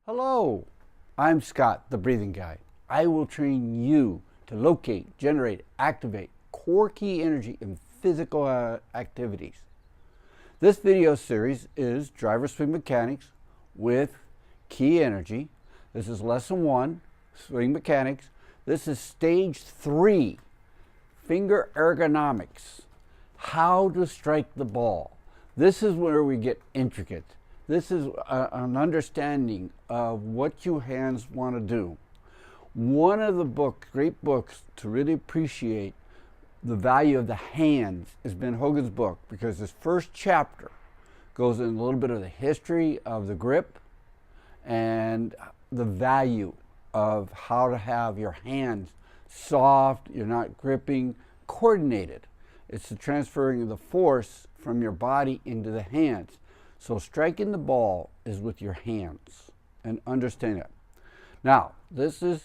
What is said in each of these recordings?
Hello, I'm Scott, the breathing guy. I will train you to locate, generate, activate core key energy in physical activities. This video series is driver swing mechanics with key energy. This is lesson 1, swing mechanics. This is stage 3, finger ergonomics, how to strike the ball. This is where we get intricate. This is an understanding of what your hands want to do. One of the great books to really appreciate the value of the hands is Ben Hogan's book, because his first chapter goes in a little bit of the history of the grip and the value of how to have your hands soft, you're not gripping, coordinated. It's the transferring of the force from your body into the hands. So striking the ball is with your hands, and understand it. Now, this is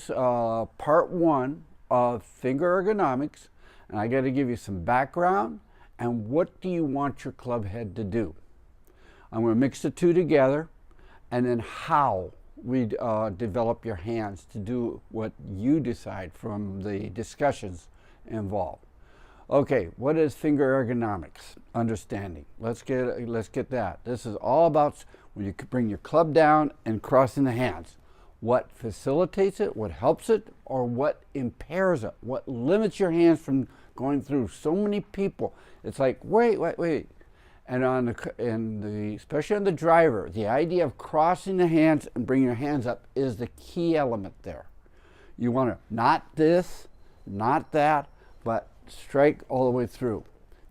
part 1 of finger ergonomics, and I got to give you some background and what do you want your club head to do. I'm going to mix the two together, and then how we develop your hands to do what you decide from the discussions involved. Okay, what is finger ergonomics? Understanding. Let's get that. This is all about when you bring your club down and crossing the hands. What facilitates it, what helps it, or what impairs it, what limits your hands from going through. So many people, it's like, wait. And especially on the driver, the idea of crossing the hands and bringing your hands up is the key element there. You want to, not this, not that, but strike all the way through.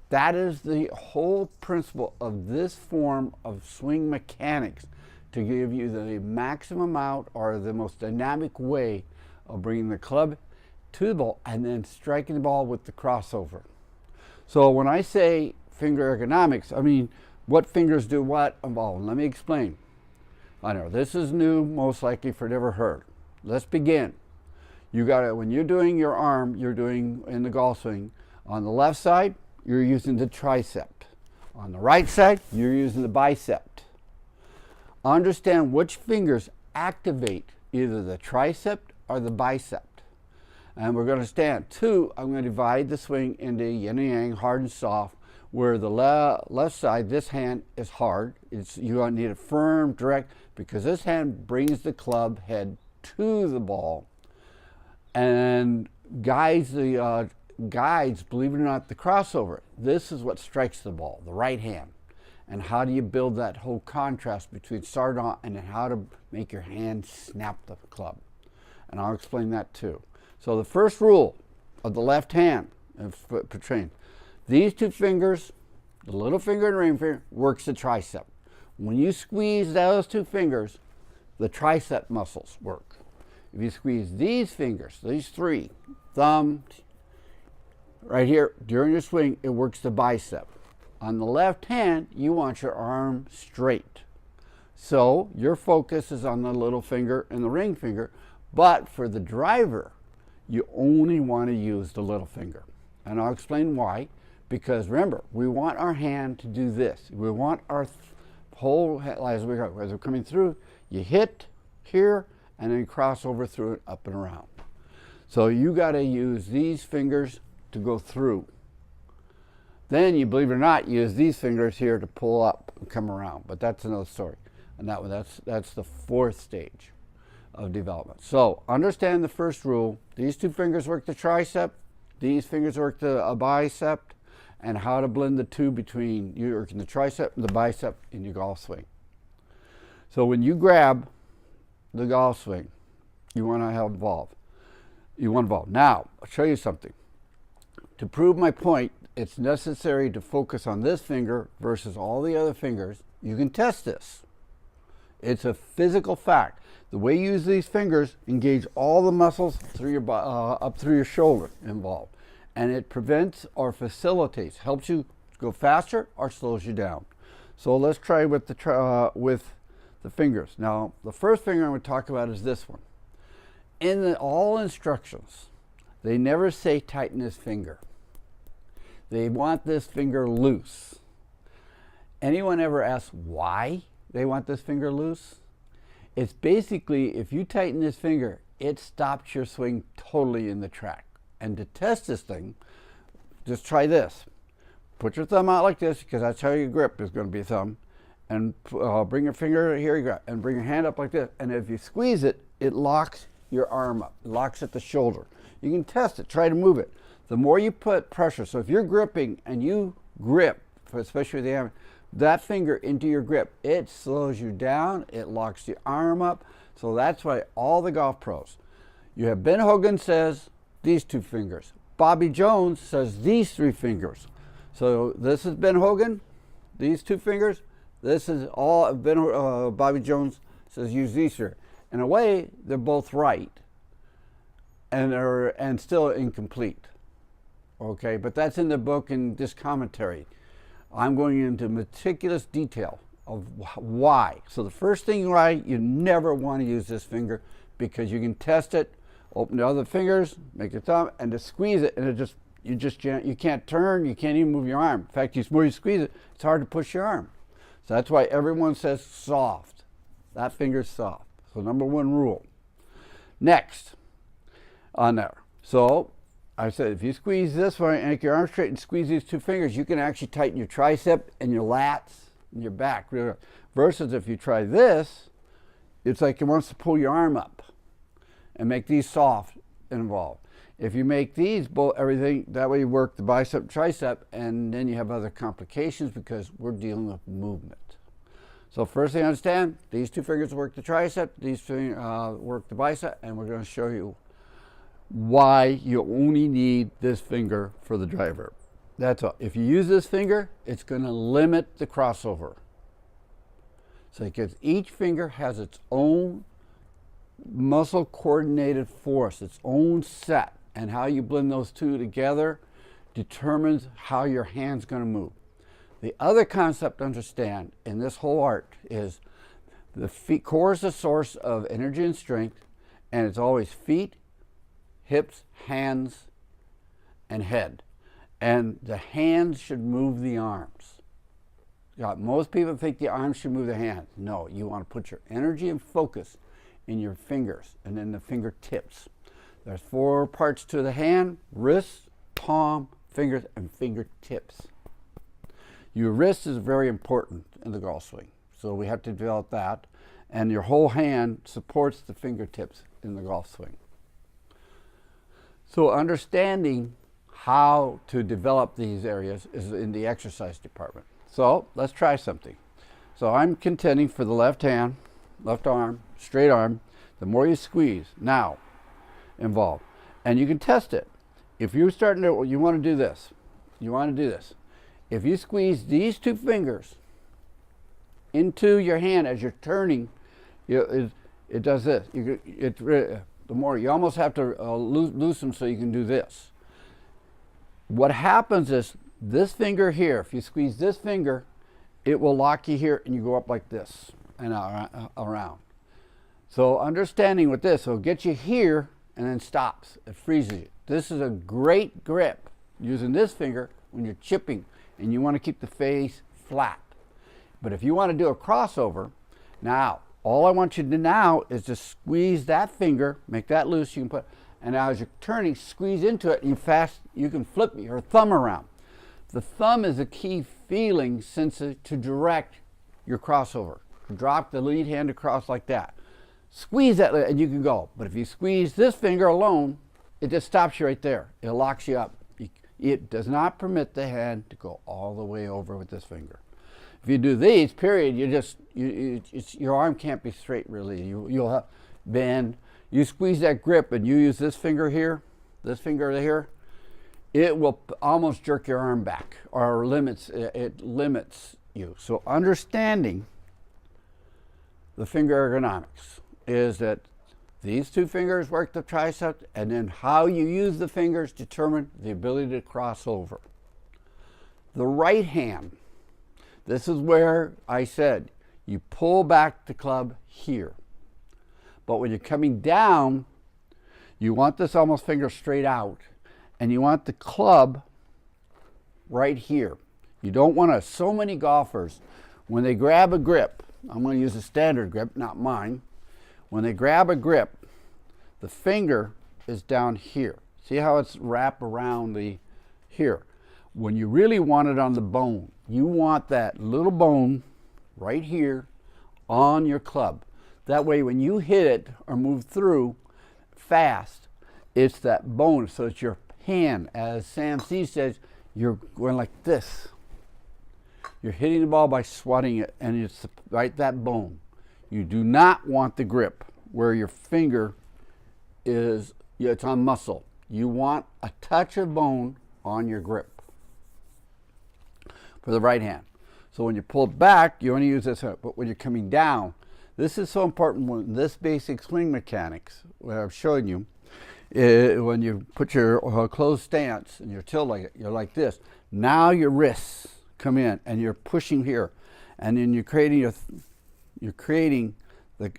That is the whole principle of this form of swing mechanics, to give you the maximum out or the most dynamic way of bringing the club to the ball and then striking the ball with the crossover. So when I say finger ergonomics, I mean what fingers do what involved. Let me explain. I know this is new, most likely for never heard. Let's begin. You got to, when you're doing your arm, you're doing in the golf swing, on the left side, you're using the tricep. On the right side, you're using the bicep. Understand which fingers activate either the tricep or the bicep. And we're going to stand. 2, I'm going to divide the swing into yin and yang, hard and soft, where the left side, this hand is hard. You need it firm, direct, because this hand brings the club head to the ball and guides, believe it or not, the crossover. This is what strikes the ball, the right hand. And how do you build that whole contrast between starting on and how to make your hand snap the club? And I'll explain that too. So the first rule of the left hand, portraying, these two fingers, the little finger and ring finger, works the tricep. When you squeeze those two fingers, the tricep muscles work. If you squeeze these fingers, these 3, thumb, right here, during your swing, it works the bicep. On the left hand, you want your arm straight. So your focus is on the little finger and the ring finger, but for the driver, you only want to use the little finger. And I'll explain why. Because remember, we want our hand to do this. We want our whole head, as we're coming through, you hit here, and then cross over through it, up and around. So you got to use these fingers to go through. Then you, believe it or not, use these fingers here to pull up and come around. But that's another story. And that's the 4th stage of development. So understand the first rule. These 2 fingers work the tricep. These fingers work the bicep. And how to blend the two between you working the tricep and the bicep in your golf swing. So when you grab the golf swing, you want to have involved. You want involved. Now, I'll show you something. To prove my point, it's necessary to focus on this finger versus all the other fingers. You can test this. It's a physical fact. The way you use these fingers engage all the muscles through your up through your shoulder involved, and it prevents or facilitates, helps you go faster or slows you down. So let's try with the fingers. Now, the first finger I'm going to talk about is this one. In all instructions, they never say tighten this finger. They want this finger loose. Anyone ever ask why? they want this finger loose? It's basically, if you tighten this finger, it stops your swing totally in the track. And to test this thing, just try this. Put your thumb out like this, because that's how your grip is going to be thumb. And bring your finger here, you grab, and bring your hand up like this. And if you squeeze it, it locks your arm up, it locks at the shoulder. You can test it, try to move it. The more you put pressure, so if you're gripping and you grip, especially with the hammer, that finger into your grip, it slows you down, it locks the arm up. So that's why all the golf pros, you have Ben Hogan says these 2 fingers. Bobby Jones says these 3 fingers. So this is Ben Hogan, these 2 fingers. This is all Bobby Jones says use these 3. In a way, they're both right, and still incomplete. Okay, but that's in the book in this commentary. I'm going into meticulous detail of why. So the first thing, right, you never want to use this finger, because you can test it, open the other fingers, make your thumb, and to squeeze it, and you can't turn, you can't even move your arm. In fact, the more you squeeze it, it's hard to push your arm. So that's why everyone says soft. That finger's soft. So number 1 rule. Next on there. So I said, if you squeeze this one and make your arm straight and squeeze these 2 fingers, you can actually tighten your tricep and your lats and your back. Versus if you try this, it's like it wants to pull your arm up and make these soft and involved. If you make these everything, that way you work the bicep, tricep, and then you have other complications because we're dealing with movement. So first thing, understand, these 2 fingers work the tricep, these 2 work the bicep, and we're going to show you why you only need this finger for the driver. That's all. If you use this finger, it's going to limit the crossover. So because each finger has its own muscle coordinated force, its own set, and how you blend those 2 together determines how your hand's going to move. The other concept to understand in this whole art is the core is the source of energy and strength, and it's always feet, hips, hands, and head. And the hands should move the arms. Most people think the arms should move the hands. No, you want to put your energy and focus in your fingers and then the fingertips. There's 4 parts to the hand: wrist, palm, fingers, and fingertips. Your wrist is very important in the golf swing, so we have to develop that. And your whole hand supports the fingertips in the golf swing. So understanding how to develop these areas is in the exercise department. So let's try something. So I'm contending for the left hand, left arm, straight arm. The more you squeeze, now involved. And you can test it. If you're starting to, you want to do this. You want to do this. If you squeeze these 2 fingers into your hand as you're turning, it does this. The more, you almost have to loose them so you can do this. What happens is this finger here, if you squeeze this finger, it will lock you here and you go up like this and around. So understanding with this, it'll get you here and then stops. It freezes you. This is a great grip using this finger when you're chipping and you want to keep the face flat. But if you want to do a crossover, now all I want you to do now is to squeeze that finger, make that loose. You can put, and now as you're turning, squeeze into it, and you can flip your thumb around. The thumb is a key feeling sensor to direct your crossover. Drop the lead hand across like that. Squeeze that, and you can go. But if you squeeze this finger alone, it just stops you right there. It locks you up. It does not permit the hand to go all the way over with this finger. If you do these, period, your arm can't be straight really. You'll have bend. You squeeze that grip and you use this finger here, it will almost jerk your arm back, or it limits you. So understanding the finger ergonomics is that these 2 fingers work the tricep, and then how you use the fingers determine the ability to cross over. The right hand, this is where I said you pull back the club here. But when you're coming down, you want this almost finger straight out, and you want the club right here. You don't want to, so many golfers, when they grab a grip, I'm going to use a standard grip, not mine. When they grab a grip, the finger is down here. See how it's wrapped around the here. When you really want it on the bone, you want that little bone right here on your club. That way when you hit it or move through fast, it's that bone. So it's your hand. As Sam C says, you're going like this. You're hitting the ball by swatting it, and it's right that bone. You do not want the grip where your finger is, it's on muscle. You want a touch of bone on your grip for the right hand. So when you pull it back, you only use this, but when you're coming down, this is so important when this basic swing mechanics, what I've shown you, when you put your closed stance and you're tilting, you're like this. Now your wrists come in and you're pushing here, and then you're creating the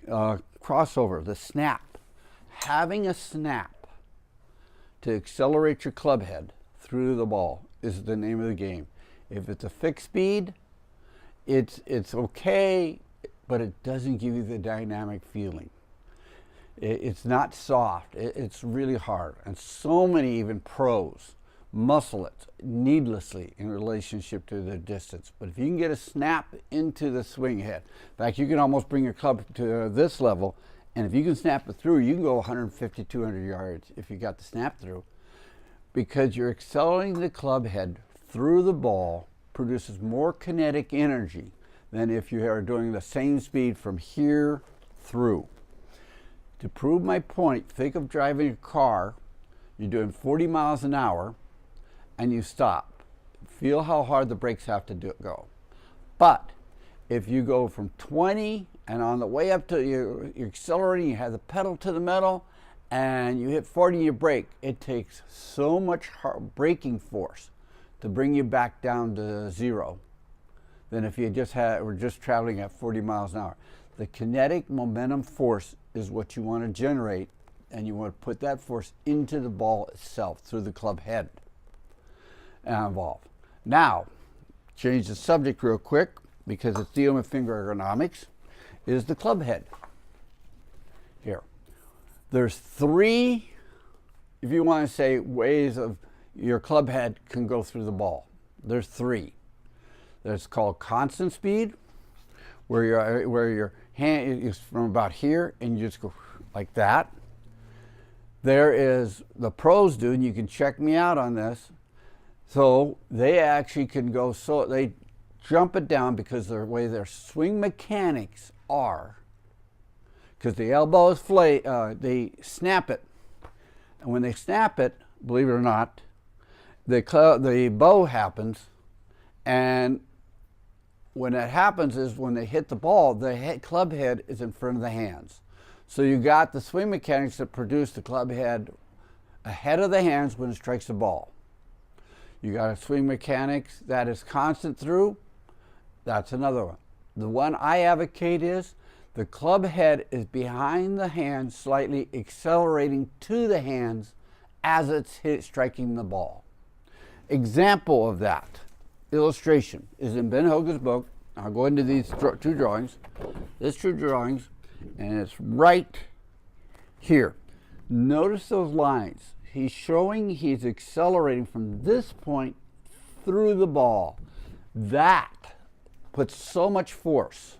crossover, the snap. Having a snap to accelerate your club head through the ball is the name of the game. If it's a fixed speed, it's okay, but it doesn't give you the dynamic feeling. It's not soft. It's really hard. And so many even pros muscle it needlessly in relationship to the distance. But if you can get a snap into the swing head, in fact, you can almost bring your club to this level, and if you can snap it through, you can go 150, 200 yards if you got the snap through, because you're accelerating the club head through the ball, produces more kinetic energy than if you are doing the same speed from here through. To prove my point, think of driving a car, you're doing 40 miles an hour, and you stop. Feel how hard the brakes have to go. But if you go from 20 and on the way up to you're accelerating, you have the pedal to the metal, and you hit 40, you brake, it takes so much braking force to bring you back down to zero than if you were just traveling at 40 miles an hour. The kinetic momentum force is what you want to generate, and you want to put that force into the ball itself through the club head and involve. Now, change the subject real quick because it's dealing with finger ergonomics, is the club head. Here. There's three, if you want to say, ways of your club head can go through the ball. There's three. There's called constant speed, where your hand is from about here and you just go like that. There is the pros do, and you can check me out on this. So they actually can go, so they jump it down because the way their swing mechanics are, because the elbow is they snap it. And when they snap it, believe it or not, the bow happens, and when that happens is when they hit the ball, the club head is in front of the hands. So you got the swing mechanics that produce the club head ahead of the hands when it strikes the ball. You got a swing mechanics that is constant through. That's another one. The one I advocate is the club head is behind the hands, slightly accelerating to the hands as it's striking the ball. Example of that illustration is in Ben Hogan's book. I'll go into these two drawings. There's two drawings, and it's right here. Notice those lines. He's showing he's accelerating from this point through the ball. That puts so much force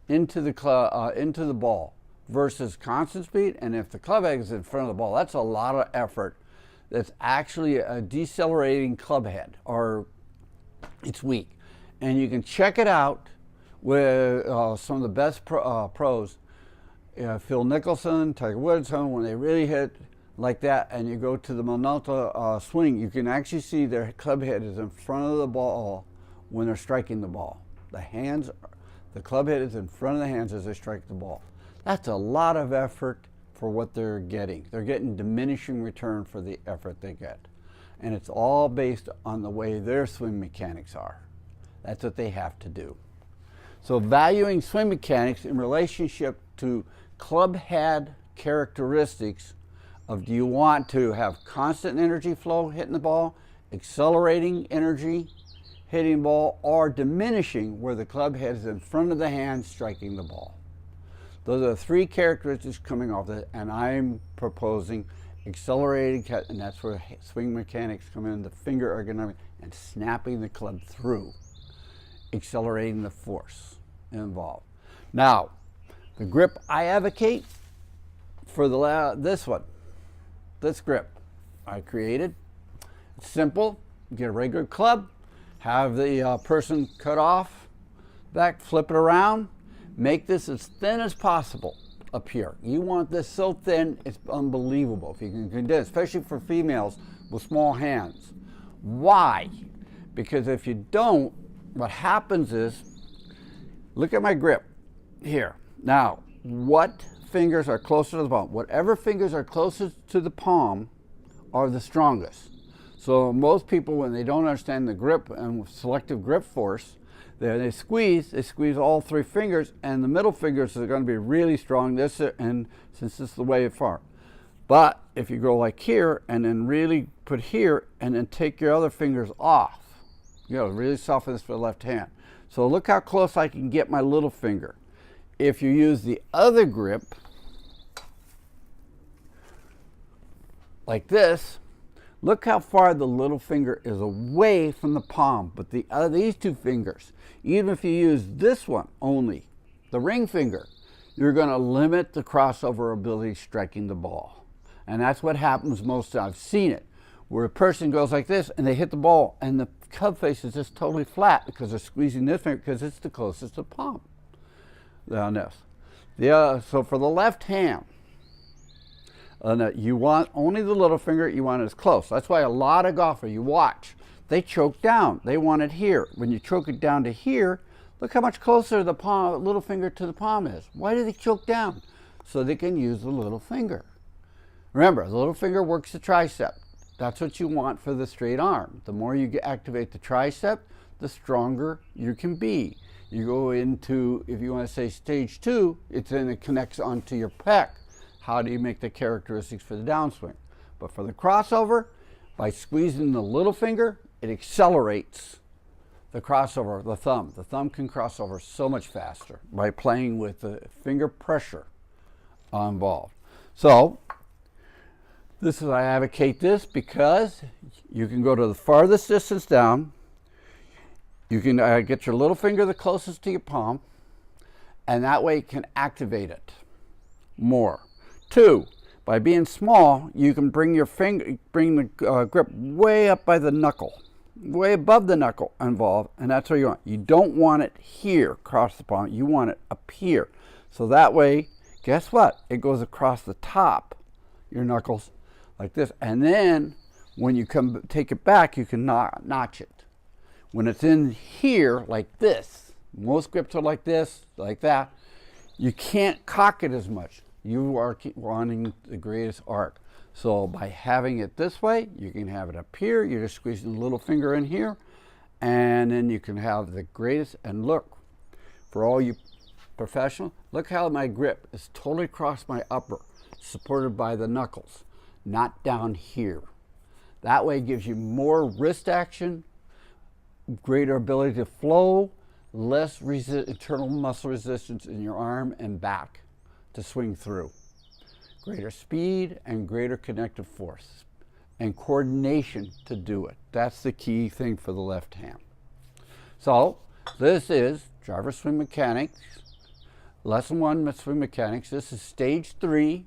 into the ball versus constant speed. And if the club head is in front of the ball, that's a lot of effort. That's actually a decelerating club head, or it's weak. And you can check it out with some of the best pros, Phil Mickelson, Tiger Woods, when they really hit like that, and you go to the Minolta swing, you can actually see their club head is in front of the ball when they're striking the ball. The club head is in front of the hands as they strike the ball. That's a lot of effort for what they're getting. They're getting diminishing return for the effort they get. And it's all based on the way their swing mechanics are. That's what they have to do. So valuing swing mechanics in relationship to club head characteristics of, do you want to have constant energy flow hitting the ball, accelerating energy hitting the ball or diminishing where the club head is in front of the hand striking the ball. Those are the three characteristics coming off it, and I'm proposing accelerated cut, and that's where swing mechanics come in, the finger ergonomics, and snapping the club through, accelerating the force involved. Now, the grip I advocate for this grip I created. It's simple. Get a regular club, have the person cut off, back, flip it around, make this as thin as possible up here. You want this so thin, it's unbelievable if you can condense, especially for females with small hands. Why? Because if you don't, what happens is, look at my grip here. Now, what fingers are closer to the palm? Whatever fingers are closest to the palm are the strongest. So most people, when they don't understand the grip and selective grip force, they squeeze all three fingers, and the middle fingers are going to be really strong. And since this is the way far. But if you go like here and then really put here and then take your other fingers off, you know, really soften this for the left hand. So look how close I can get my little finger. If you use the other grip, like this, look how far the little finger is away from the palm. But these two fingers, even if you use this one only, the ring finger, you're going to limit the crossover ability striking the ball. And that's what happens most. I've seen it, where a person goes like this and they hit the ball and the club face is just totally flat because they're squeezing this finger because it's the closest to the palm. On this. So for the left hand, you want only the little finger, you want it as close. That's why a lot of golfers, you watch, they choke down. They want it here. When you choke it down to here, look how much closer the palm, little finger to the palm is. Why do they choke down? So they can use the little finger. Remember, the little finger works the tricep. That's what you want for the straight arm. The more you activate the tricep, the stronger you can be. You go into, if you want to say stage 2, then it connects onto your pec. How do you make the characteristics for the downswing? But for the crossover, by squeezing the little finger, it accelerates the crossover, the thumb. The thumb can cross over so much faster by playing with the finger pressure involved. So, I advocate this because you can go to the farthest distance down. You can get your little finger the closest to your palm, and that way you can activate it more. 2, by being small, you can bring the grip way up by the knuckle, way above the knuckle involved, and that's what you want. You don't want it here across the palm. You want it up here. So that way, guess what? It goes across the top, your knuckles, like this. And then when you take it back, you can notch it. When it's in here, like this, most grips are like this, like that, you can't cock it as much. You are wanting the greatest arc. So by having it this way, you can have it up here. You're just squeezing the little finger in here, and then you can have the greatest. And look, for all you professionals, look how my grip is totally across my upper, supported by the knuckles, not down here. That way it gives you more wrist action, greater ability to flow, less internal muscle resistance in your arm and back to swing through. Greater speed and greater connective force and coordination to do it. That's the key thing for the left hand. So this is driver swing mechanics, lesson 1 swing mechanics. This is stage 3,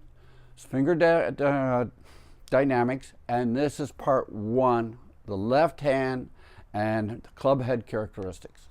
finger dynamics, and this is part 1, the left hand and the club head characteristics.